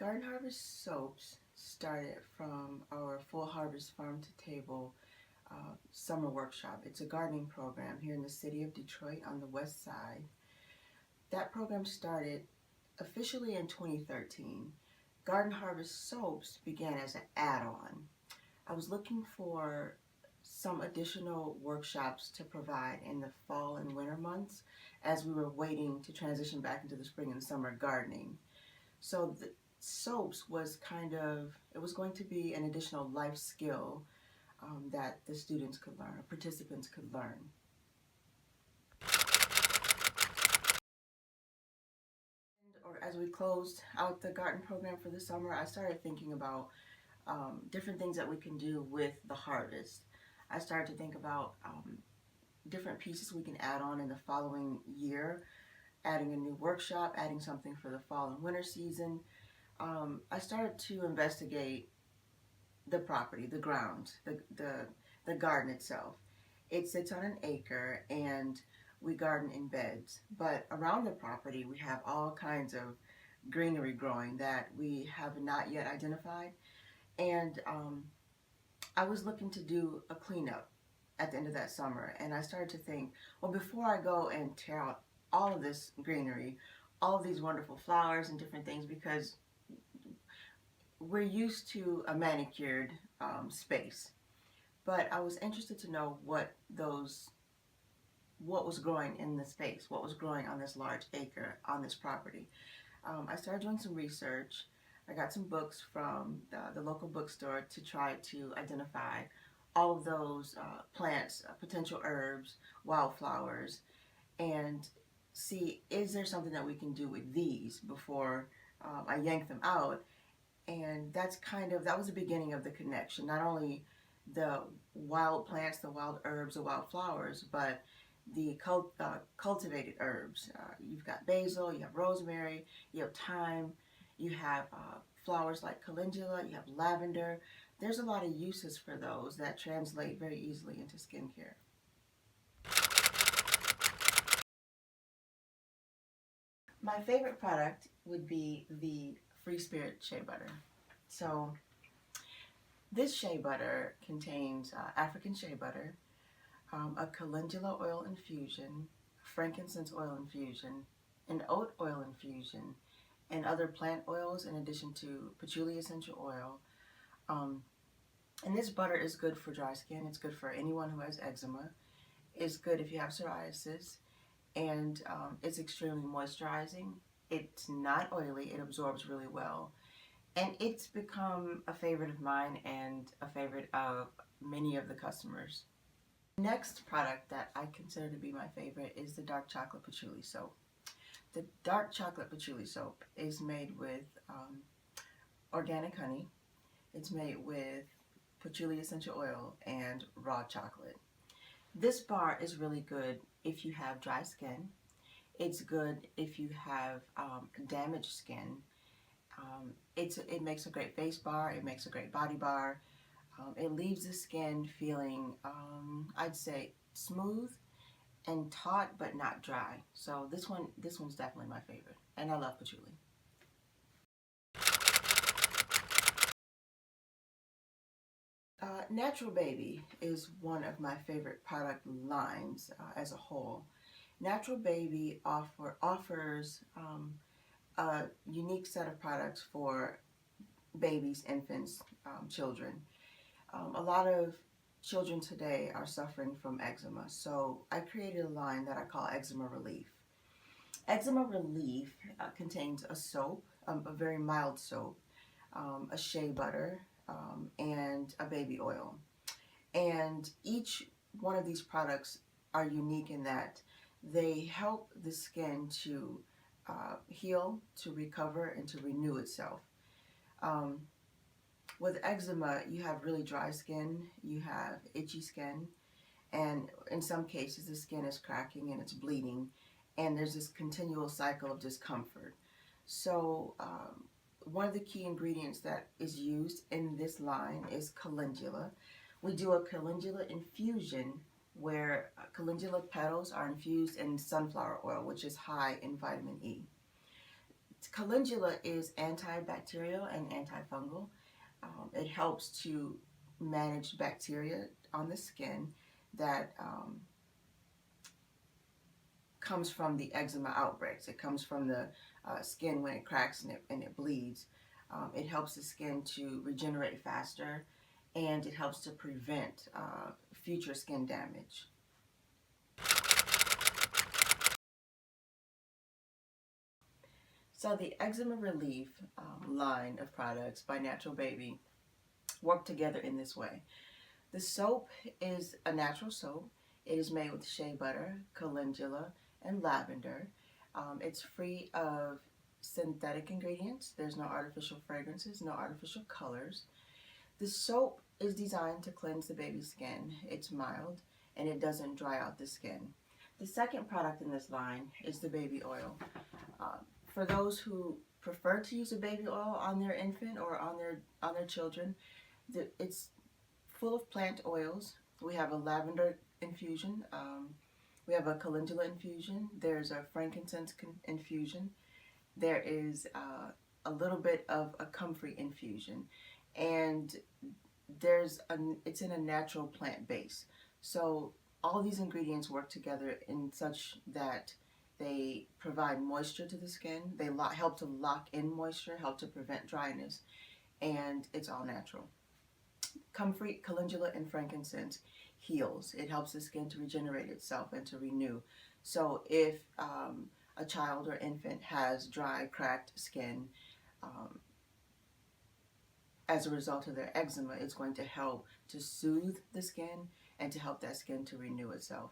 Garden Harvest Soaps started from our Full Harvest Farm to Table summer workshop. It's a gardening program here in the city of Detroit on the west side. That program started officially in 2013. Garden Harvest Soaps began as an add-on. I was looking for some additional workshops to provide in the fall and winter months as we were waiting to transition back into the spring and summer gardening. So the soaps was it was going to be an additional life skill that the students could learn, or participants could learn. Or as we closed out the garden program for the summer, I started thinking about different things that we can do with the harvest. I started to think about different pieces we can add on in the following year, adding a new workshop, adding something for the fall and winter season. I started to investigate the property, the ground, the garden itself. It sits on an acre and we garden in beds, but around the property we have all kinds of greenery growing that we have not yet identified. And I was looking to do a cleanup at the end of that summer, and I started to think, well, before I go and tear out all of this greenery, all of these wonderful flowers and different things, because we're used to a manicured space, but I was interested to know what was growing in the space, what was growing on this large acre on this property. I started doing some research. I got some books from the local bookstore to try to identify all of those plants, potential herbs, wildflowers, and see, is there something that we can do with these before I yank them out. And that was the beginning of the connection. Not only the wild plants, the wild herbs, the wild flowers, but the cultivated herbs. You've got basil, you have rosemary, you have thyme, you have flowers like calendula, you have lavender. There's a lot of uses for those that translate very easily into skincare. My favorite product would be the Free Spirit Shea Butter. So this shea butter contains African shea butter, a calendula oil infusion, frankincense oil infusion, an oat oil infusion, and other plant oils in addition to patchouli essential oil. And this butter is good for dry skin. It's good for anyone who has eczema. It's good if you have psoriasis. And it's extremely moisturizing. It's not oily. It absorbs really well. And it's become a favorite of mine and a favorite of many of the customers. Next product that I consider to be my favorite is the dark chocolate patchouli soap. The dark chocolate patchouli soap is made with organic honey. It's made with patchouli essential oil and raw chocolate. This bar is really good if you have dry skin. It's good if you have damaged skin. It makes a great face bar. It makes a great body bar. It leaves the skin feeling, I'd say, smooth and taut but not dry. So this one's definitely my favorite, and I love patchouli. Natural Baby is one of my favorite product lines as a whole. Natural Baby offers a unique set of products for babies, infants, children. A lot of children today are suffering from eczema, so I created a line that I call Eczema Relief. Eczema Relief contains a soap, a very mild soap, a shea butter, and a baby oil. And each one of these products are unique in that they help the skin to heal, to recover, and to renew itself. With eczema, you have really dry skin, you have itchy skin, and in some cases the skin is cracking and it's bleeding, and there's this continual cycle of discomfort. So one of the key ingredients that is used in this line is calendula. We do a calendula infusion where calendula petals are infused in sunflower oil, which is high in vitamin E. Calendula is antibacterial and antifungal. It helps to manage bacteria on the skin that comes from the eczema outbreaks. It comes from the skin when it cracks and it bleeds. It helps the skin to regenerate faster, and it helps to prevent future skin damage. So the eczema relief line of products by Natural Baby work together in this way. The soap is a natural soap. It is made with shea butter, calendula, and lavender. It's free of synthetic ingredients. There's no artificial fragrances, no artificial colors. The soap is designed to cleanse the baby's skin. It's mild and it doesn't dry out the skin. The second product in this line is the baby oil. For those who prefer to use a baby oil on their infant or on their children, it's full of plant oils. We have a lavender infusion. We have a calendula infusion. There's a frankincense infusion. There is a little bit of a comfrey infusion, and it's in a natural plant base. So all these ingredients work together in such that they provide moisture to the skin. They help to lock in moisture, help to prevent dryness, and it's all natural. Comfrey, calendula, and frankincense heals. It helps the skin to regenerate itself and to renew. So if a child or infant has dry, cracked skin as a result of their eczema, it's going to help to soothe the skin and to help that skin to renew itself.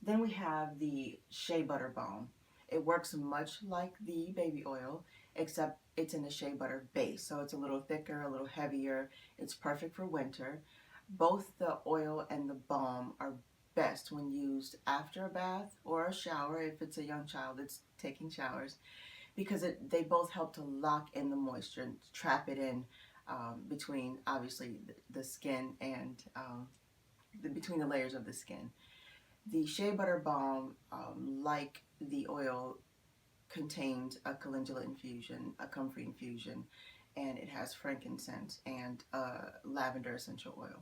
Then we have the shea butter balm. It works much like the baby oil, except it's in a shea butter base. So it's a little thicker, a little heavier. It's perfect for winter. Both the oil and the balm are best when used after a bath or a shower if it's a young child that's taking showers, because they both help to lock in the moisture and trap it in between, obviously, the skin and between the layers of the skin. The shea butter balm, like the oil, contains a calendula infusion, a comfrey infusion, and it has frankincense and lavender essential oil.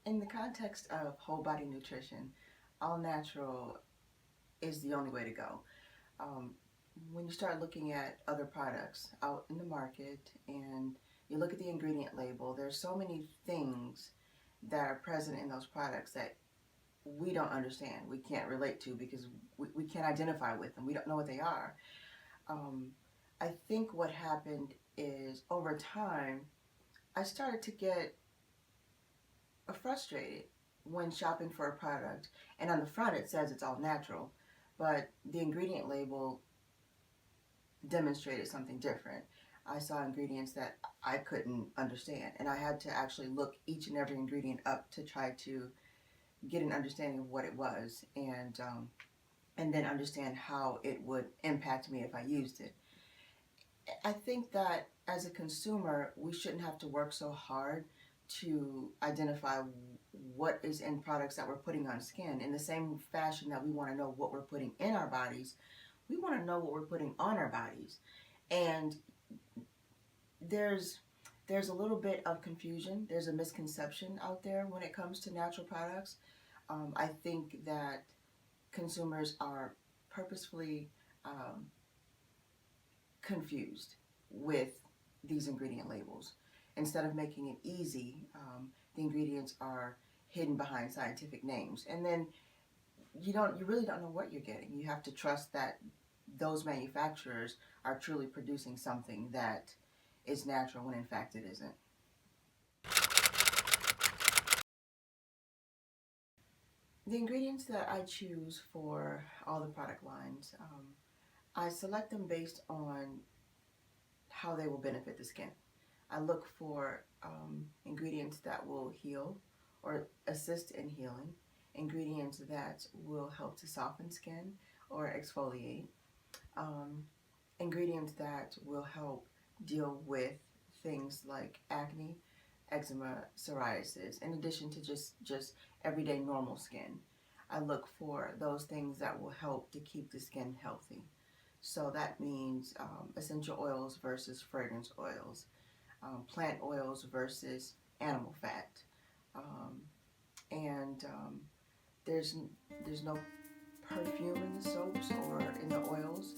In the context of whole body nutrition, all natural is the only way to go. When you start looking at other products out in the market and you look at the ingredient label, there's so many things that are present in those products that we don't understand, we can't relate to, because we can't identify with them. We don't know what they are. I think what happened is, over time, I started to get frustrated when shopping for a product, and on the front it says it's all natural, but the ingredient label demonstrated something different. I saw ingredients that I couldn't understand, and I had to actually look each and every ingredient up to try to get an understanding of what it was, and then understand how it would impact me if I used it. I think that as a consumer, we shouldn't have to work so hard to identify what is in products that we're putting on skin. In the same fashion that we want to know what we're putting in our bodies, we want to know what we're putting on our bodies. And there's a little bit of confusion. There's a misconception out there when it comes to natural products. I think that consumers are purposefully confused with these ingredient labels. Instead of making it easy, the ingredients are hidden behind scientific names, and then you really don't know what you're getting. You have to trust that those manufacturers are truly producing something that is natural when in fact it isn't. The ingredients that I choose for all the product lines, I select them based on how they will benefit the skin. I look for ingredients that will heal or assist in healing, ingredients that will help to soften skin or exfoliate, ingredients that will help deal with things like acne, eczema, psoriasis, in addition to just everyday normal skin. I look for those things that will help to keep the skin healthy. So that means essential oils versus fragrance oils, plant oils versus animal fat, um, and there's there's no perfume in the soaps or in the oils.